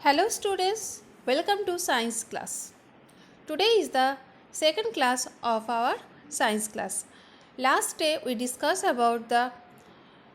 Hello students, welcome to science class. Today is the second class of our science class. Last day we discussed about the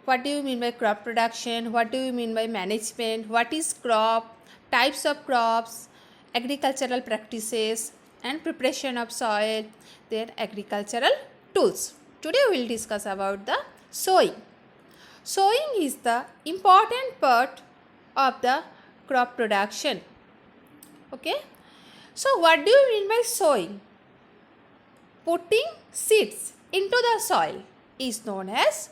what do you mean by crop production, what do you mean by management, what is crop, types of crops, agricultural practices and preparation of soil, their agricultural tools. Today we will discuss about the sowing. Sowing is the important part of the crop production. Okay. So what do you mean by sowing? Putting seeds into the soil is known as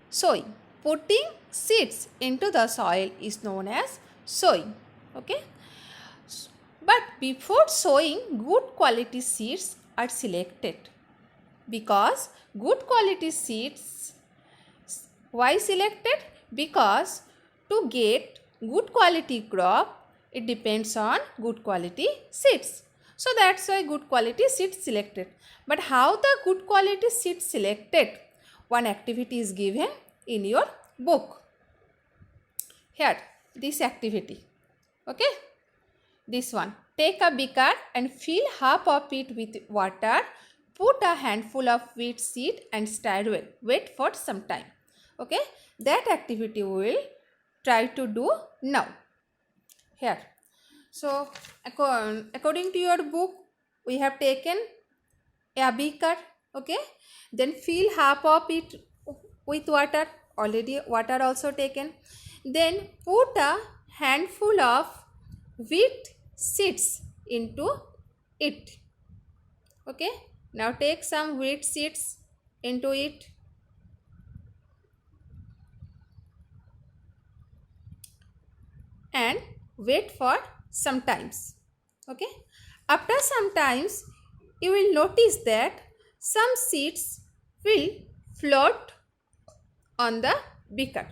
sowing. Putting seeds into the soil is known as sowing. Okay. But before sowing, good quality seeds are selected because good quality seeds, why selected? Because to get good quality crop, it depends on good quality seeds. So that's why good quality seeds selected. But how the good quality seeds selected? One activity is given in your book. Here, this activity. Okay. This one. Take a beaker and fill half of it with water. Put a handful of wheat seed and stir well. Wait for some time. Okay. That activity we will try to do now. Here. So, according to your book, we have taken a beaker. Okay. Then fill half of it with water. Already water also taken. Then put a handful of wheat seeds into it. Okay. Now take some wheat seeds into it. And wait for some times. Okay. After some times, you will notice that some seeds will float on the beaker.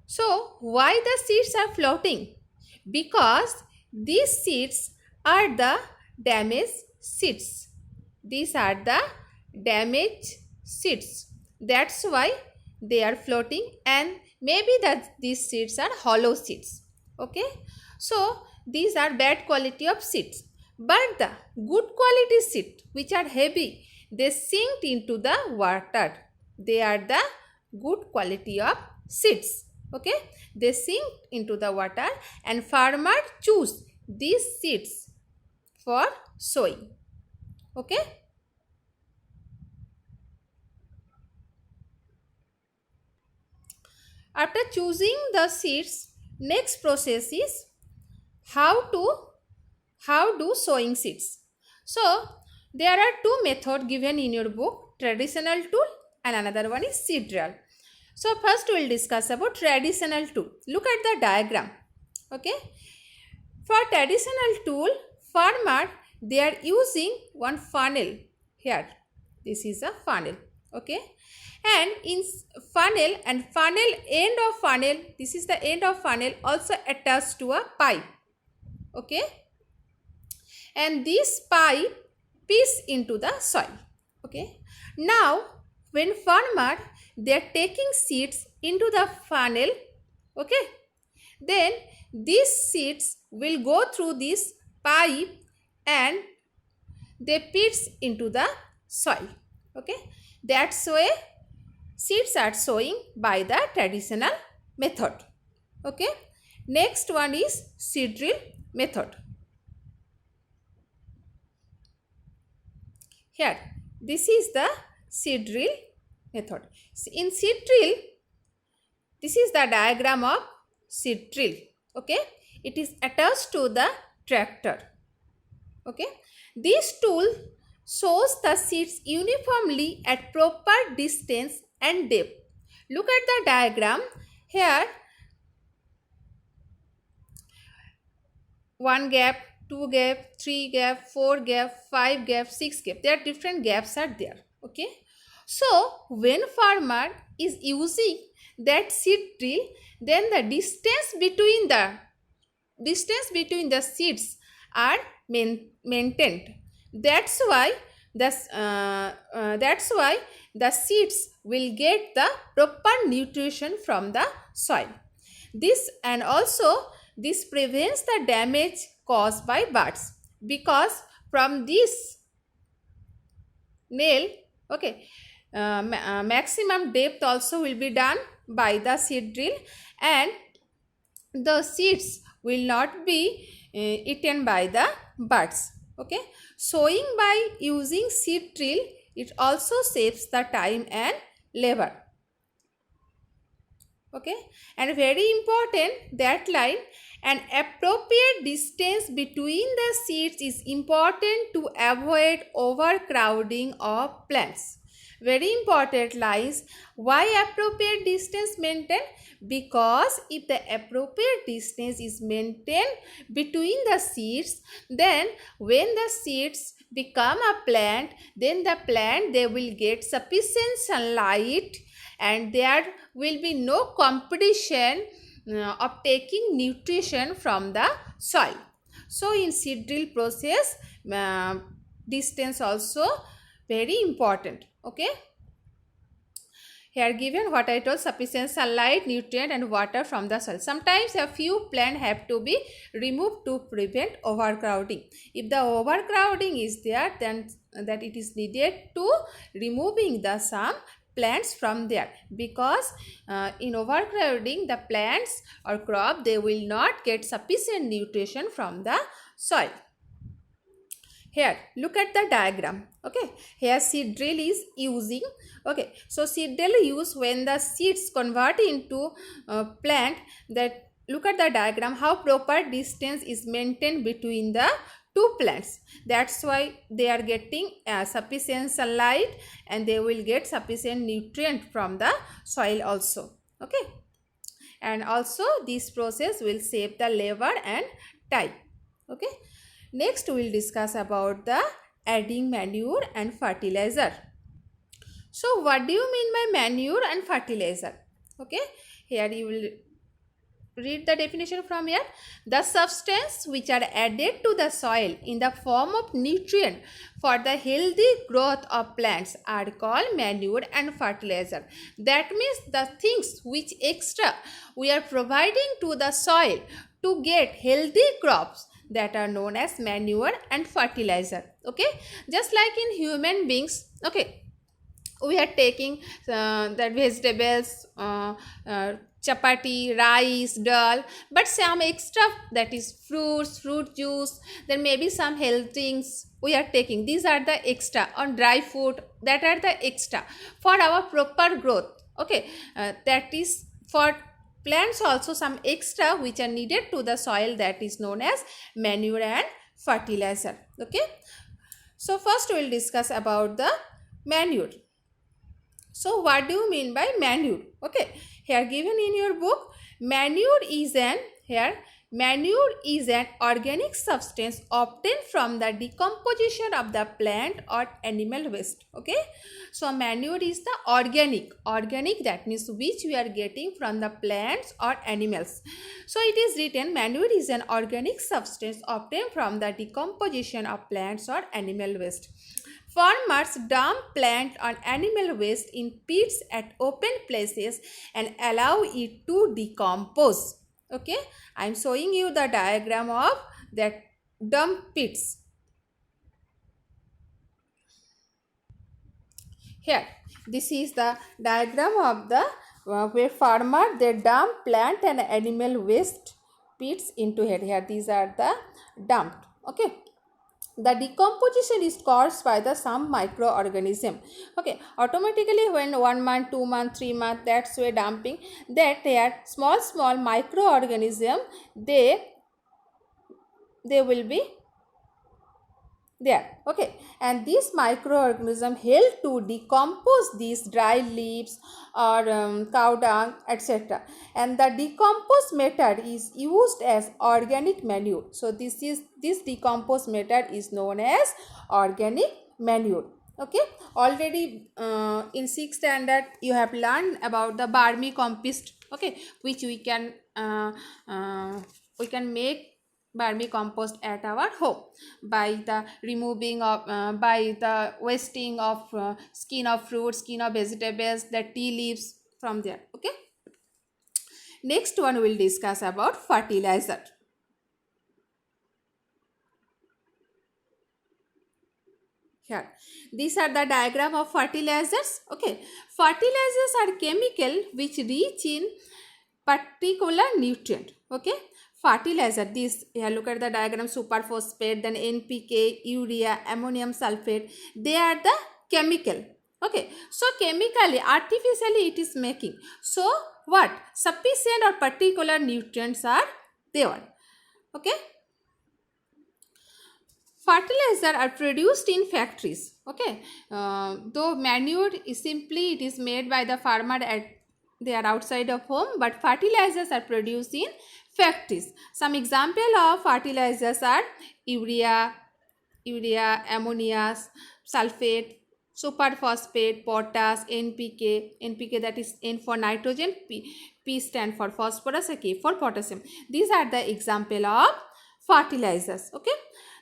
So, why the seeds are floating? Because these seeds are the damaged seeds. These are the damaged seeds. That's why they are floating, and maybe that these seeds are hollow seeds. Okay. So, these are bad quality of seeds. But the good quality seeds, which are heavy, they sink into the water. They are the good quality of seeds. Okay. They sink into the water and farmer choose these seeds for sowing. Okay. After choosing the seeds, next process is how do sowing seeds. So there are two methods given in your book, traditional tool and another one is seed drill. So first we will discuss about traditional tool. Look at the diagram. Okay. For traditional tool, farmer they are using one funnel here. This is a funnel. Okay. And in funnel and funnel end of funnel, this is the end of funnel also attached to a pipe. Okay. And this pipe piece into the soil. Okay. Now when farmer they are taking seeds into the funnel, okay, then these seeds will go through this pipe and they pitch into the soil. Okay. That's why seeds are sowing by the traditional method. Okay. Next one is seed drill method. Here, this is the seed drill method. In seed drill, this is the diagram of seed drill. Okay. It is attached to the tractor. Okay. This tool sows the seeds uniformly at proper distance and depth. Look at the diagram. Here, 1 gap, 2 gap, 3 gap, 4 gap, 5 gap, 6 gap. There are different gaps are there. Okay. So, when farmer is using that seed drill, then the distance between the seeds are maintained. That's why the seeds will get the proper nutrition from the soil. This and also this prevents the damage caused by birds, because from this nail, okay, maximum depth also will be done by the seed drill, and the seeds will not be eaten by the birds. Okay, sowing by using seed drill, it also saves the time and labor. Okay, and very important, that line, an appropriate distance between the seeds is important to avoid overcrowding of plants. Very important lines. Why appropriate distance maintained? Because if the appropriate distance is maintained between the seeds, then when the seeds become a plant, then the plant, they will get sufficient sunlight, and there will be no competition of taking nutrition from the soil. So in seed drill process, distance also very important. Okay, here given what I told, sufficient sunlight, nutrient and water from the soil. Sometimes a few plants have to be removed to prevent overcrowding. If the overcrowding is there, then that it is needed to removing the some plants from there, because in overcrowding, the plants or crop, they will not get sufficient nutrition from the soil. Here look at the diagram. Okay, here seed drill is using. Okay, so seed drill use when the seeds convert into plant. That look at the diagram, how proper distance is maintained between the two plants. That's why they are getting sufficient sunlight, and they will get sufficient nutrient from the soil also. Okay, and also this process will save the labor and time. Okay, next we will discuss about the adding manure and fertilizer. So what do you mean by manure and fertilizer? Okay, here you will read the definition from here. The substance which are added to the soil in the form of nutrient for the healthy growth of plants are called manure and fertilizer. That means the things which extra we are providing to the soil to get healthy crops, that are known as manure and fertilizer. Okay, just like in human beings, okay, we are taking the vegetables, chapati, rice, dal, but some extra, that is fruits, fruit juice, then maybe some health things we are taking. These are the extra, on dry food, that are the extra for our proper growth. Okay, that is for plants also some extra which are needed to the soil, that is known as manure and fertilizer. Okay, so first we will discuss about the manure. So what do you mean by manure? Okay, here given in your book, manure is an organic substance obtained from the decomposition of the plant or animal waste. Okay, so manure is the organic, that means which we are getting from the plants or animals. So it is written, manure is an organic substance obtained from the decomposition of plants or animal waste. Farmers dump plant or animal waste in pits at open places and allow it to decompose. Okay, I am showing you the diagram of that dump pits. Here, this is the diagram of the where farmer, they dump plant and animal waste pits into here. Here these are the dumped. Okay, the decomposition is caused by the some microorganism. Okay, automatically when 1 month, 2 month, 3 month, that's way dumping, that they are small microorganism, they will be there. Okay, and this microorganism help to decompose these dry leaves or cow dung, etc., and the decomposed matter is used as organic manure. So this decomposed matter is known as organic manure. Okay, already in 6th standard you have learned about the vermicompost. Okay, which we can make vermicompost at our home by the removing of by the wasting of skin of fruits, skin of vegetables, the tea leaves from there. Okay, Next one we will discuss about fertilizer. Here, these are the diagram of fertilizers. Okay, fertilizers are chemical which rich in particular nutrient. Okay, fertilizer, this here look at the diagram, superphosphate, then NPK, urea, ammonium sulfate, they are the chemical. Okay, so chemically, artificially it is making. So what sufficient or particular nutrients are there. Okay, fertilizer are produced in factories. Okay, though manure is simply it is made by the farmer at they are outside of home, but fertilizers are produced in factories. Some example of fertilizers are urea, ammonia, sulfate, superphosphate, potash, NPK that is N for nitrogen, P stand for phosphorus, and K for potassium. These are the example of fertilizers. Okay,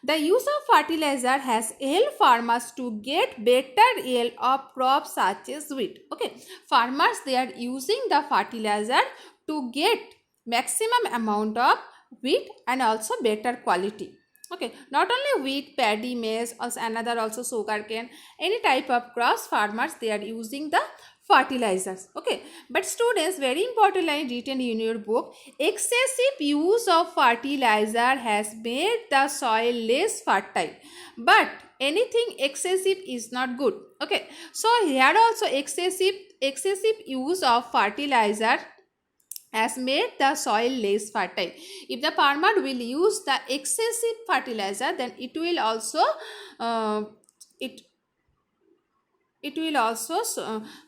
the use of fertilizer has helped farmers to get better yield of crops such as wheat. Okay, farmers they are using the fertilizer to get maximum amount of wheat and also better quality. Okay, not only wheat, paddy, maize, also another also sugarcane, any type of crops farmers they are using the fertilizers. Okay, but students, very important line written in your book, excessive use of fertilizer has made the soil less fertile, but anything excessive is not good. Okay, so here also excessive use of fertilizer has made the soil less fertile. If the farmer will use the excessive fertilizer, then it will also uh, it it will also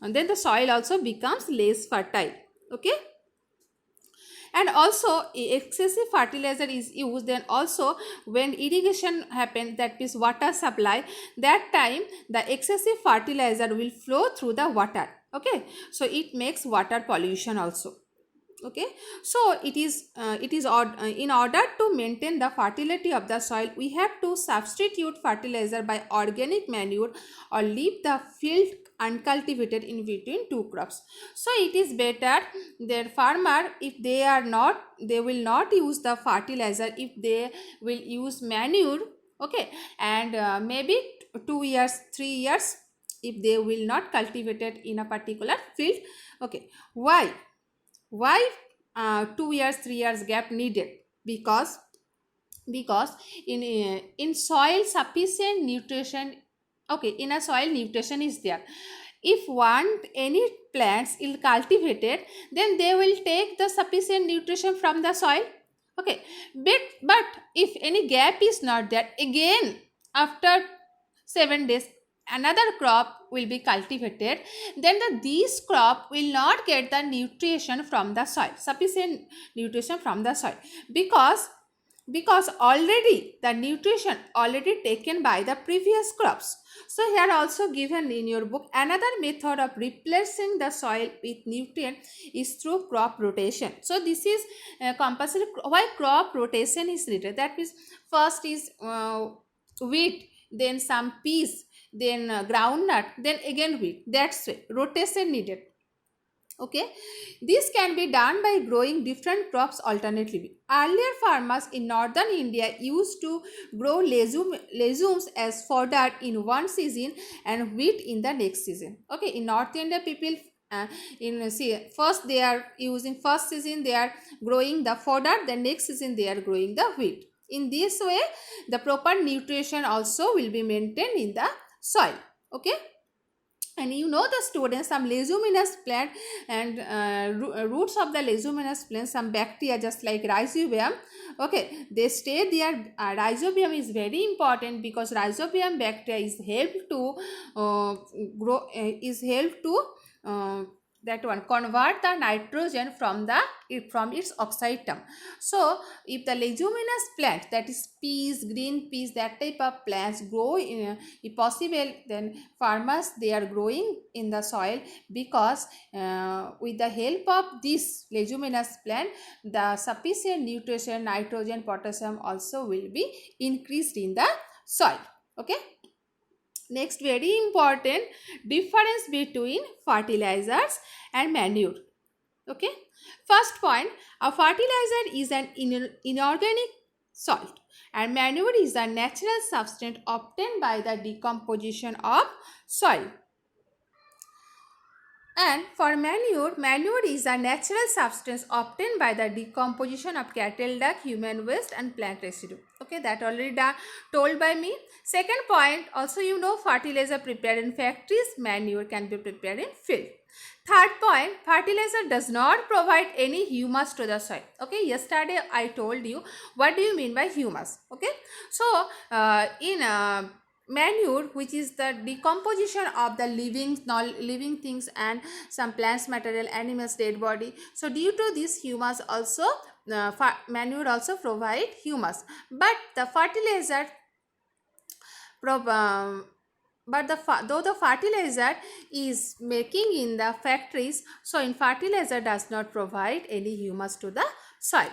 then the soil also becomes less fertile. Okay, and also excessive fertilizer is used, then also when irrigation happen, that is water supply, that time the excessive fertilizer will flow through the water. Okay, so it makes water pollution also. Okay, so in order to maintain the fertility of the soil, we have to substitute fertilizer by organic manure or leave the field uncultivated in between two crops. So it is better their farmer, if they will not use the fertilizer, if they will use manure. Okay, and maybe 2 years 3 years if they will not cultivate it in a particular field. Okay, why 2 years 3 years gap needed? Because in soil sufficient nutrition. Okay, in a soil nutrition is there. If want any plants ill cultivated, then they will take the sufficient nutrition from the soil. Okay, but if any gap is not there, again after 7 days another crop will be cultivated, then these crop will not get the nutrition from the soil, sufficient nutrition from the soil, because already the nutrition already taken by the previous crops. So here also given in your book, another method of replacing the soil with nutrient is through crop rotation. So this is compulsory. Why crop rotation is needed? That means first is wheat, then some peas, then groundnut, then again wheat. That's why rotation needed. Okay, this can be done by growing different crops alternately. Earlier farmers in northern India used to grow legumes as fodder in one season and wheat in the next season. Okay, in North India people in see first they are using first season they are growing the fodder, the next season they are growing the wheat. In this way the proper nutrition also will be maintained in the soil. Okay, and you know the students, some leguminous plant and roots of the leguminous plant, some bacteria just like rhizobium. Okay, they stay there. Rhizobium is very important because rhizobium bacteria is helped to grow is helped to that one convert the nitrogen from its oxide term. So if the leguminous plant, that is peas, green peas, that type of plants grow in, if possible, then farmers they are growing in the soil, because with the help of this leguminous plant the sufficient nutrition, nitrogen, potassium also will be increased in the soil. Okay, next very important difference between fertilizers and manure. Okay, First point, a fertilizer is an inorganic salt and manure is a natural substance obtained by the decomposition of soil. And for manure, manure is a natural substance obtained by the decomposition of cattle dung, human waste and plant residue. Okay, that already told by me. Second point, also you know fertilizer prepared in factories, manure can be prepared in field. Third point, fertilizer does not provide any humus to the soil. Okay, yesterday I told you what do you mean by humus. Okay, so in manure, which is the decomposition of the living things and some plants material, animals dead body, so due to this humus also manure also provide humus, but the fertilizer though the fertilizer is making in the factories, so in fertilizer does not provide any humus to the soil.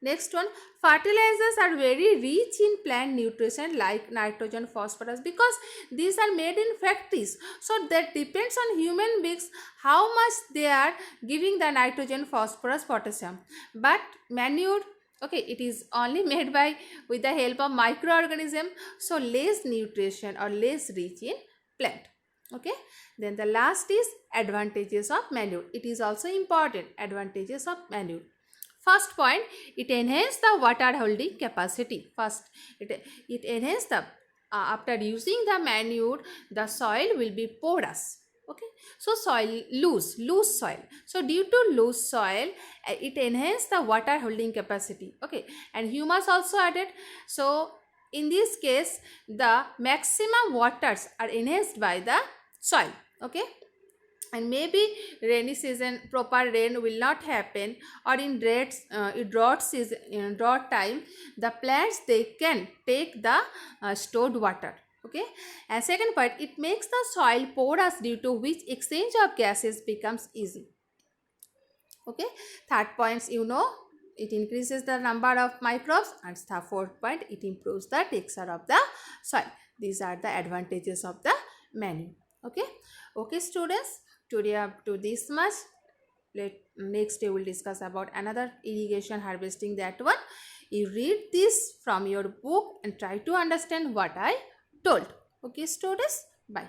Next one, fertilizers are very rich in plant nutrition like nitrogen, phosphorus, because these are made in factories. So that depends on human beings how much they are giving the nitrogen, phosphorus, potassium. But manure, okay, it is only made by with the help of microorganism, so less nutrition or less rich in plant. Okay, then the last is advantages of manure. It is also important, advantages of manure. First point, it enhances the water holding capacity. First, it enhances the after using the manure, the soil will be porous. Okay, so soil loose soil. So due to loose soil, it enhances the water holding capacity. Okay, and humus also added. So in this case, the maximum waters are enhanced by the soil. Okay, and maybe rainy season proper rain will not happen, or in drought season, in drought time, the plants they can take the stored water. Okay, and second point, it makes the soil porous due to which exchange of gases becomes easy. Okay, third points, you know, it increases the number of microbes, and the fourth point, it improves the texture of the soil. These are the advantages of the manure. Okay students, today up to this much. Next day we'll discuss about another irrigation harvesting, that one you read this from your book and try to understand what I told. Okay students, bye.